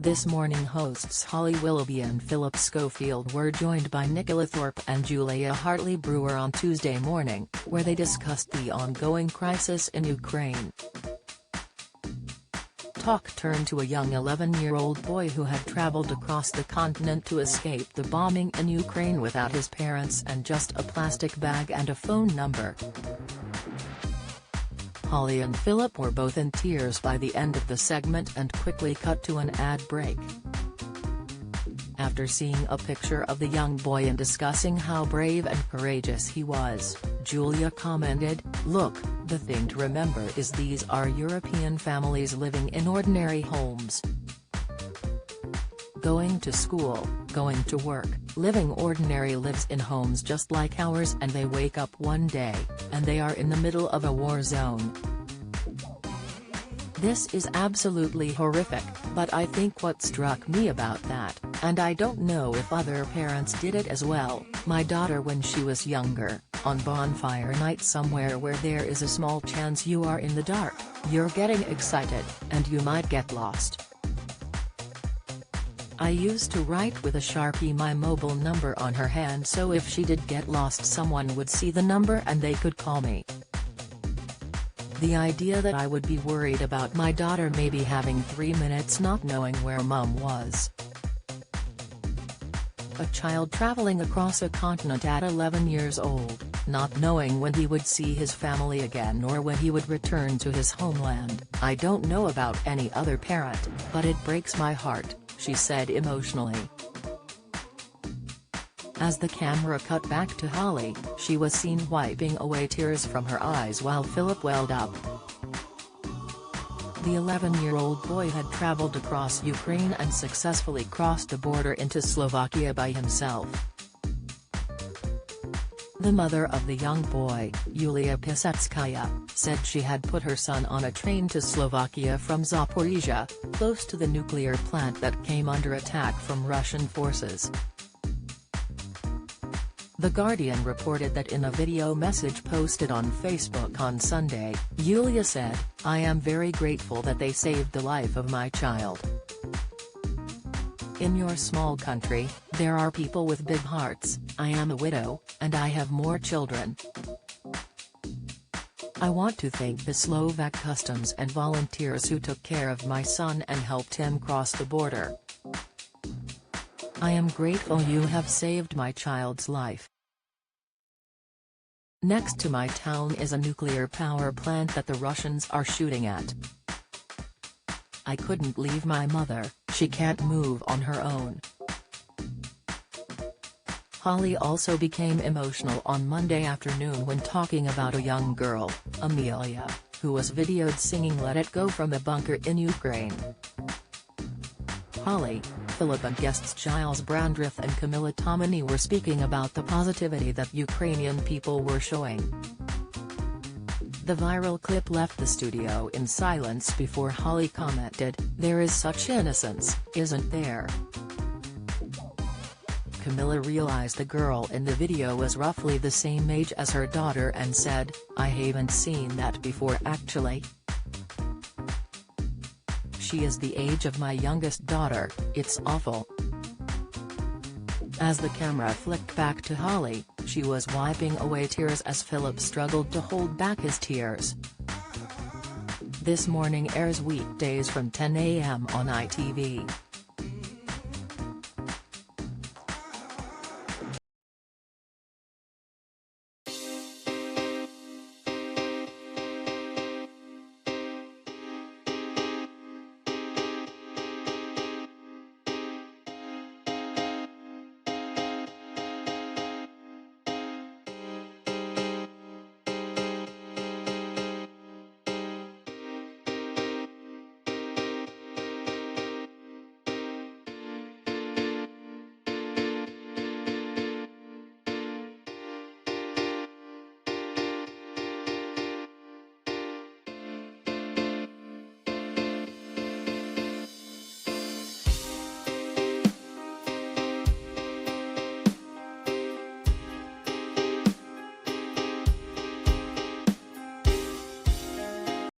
This Morning hosts Holly Willoughby and Philip Schofield were joined by Nicola Thorpe and Julia Hartley-Brewer on Tuesday morning, where they discussed the ongoing crisis in Ukraine. Talk turned to a young 11-year-old boy who had traveled across the continent to escape the bombing in Ukraine without his parents and just a plastic bag and a phone number. Holly and Philip were both in tears by the end of the segment and quickly cut to an ad break. After seeing a picture of the young boy and discussing how brave and courageous he was, Julia commented, "Look, the thing to remember is these are European families living in ordinary homes. Going to school, going to work, living ordinary lives in homes just like ours, and they wake up one day, and they are in the middle of a war zone. This is absolutely horrific, but I think what struck me about that, and I don't know if other parents did it as well, my daughter when she was younger, on bonfire night somewhere where there is a small chance you are in the dark, you're getting excited, and you might get lost. I used to write with a Sharpie my mobile number on her hand so if she did get lost someone would see the number and they could call me. The idea that I would be worried about my daughter maybe having 3 minutes not knowing where mom was. A child traveling across a continent at 11 years old, not knowing when he would see his family again or when he would return to his homeland. I don't know about any other parent, but it breaks my heart," she said emotionally. As the camera cut back to Holly, she was seen wiping away tears from her eyes while Philip welled up. The 11-year-old boy had traveled across Ukraine and successfully crossed the border into Slovakia by himself. The mother of the young boy, Yulia Pisatskaya, said she had put her son on a train to Slovakia from Zaporizhia, close to the nuclear plant that came under attack from Russian forces. The Guardian reported that in a video message posted on Facebook on Sunday, Yulia said, "I am very grateful that they saved the life of my child. In your small country, there are people with big hearts. I am a widow, and I have more children. I want to thank the Slovak customs and volunteers who took care of my son and helped him cross the border. I am grateful you have saved my child's life. Next to my town is a nuclear power plant that the Russians are shooting at. I couldn't leave my mother, she can't move on her own." Holly also became emotional on Monday afternoon when talking about a young girl, Amelia, who was videoed singing "Let It Go" from a bunker in Ukraine. Holly, Philip and guests Giles Brandreth and Camilla Tominey were speaking about the positivity that Ukrainian people were showing. The viral clip left the studio in silence before Holly commented, "There is such innocence, isn't there?" Camilla realized the girl in the video was roughly the same age as her daughter and said, "I haven't seen that before actually. She is the age of my youngest daughter, it's awful." As the camera flicked back to Holly, she was wiping away tears as Philip struggled to hold back his tears. This Morning airs weekdays from 10 a.m. on ITV.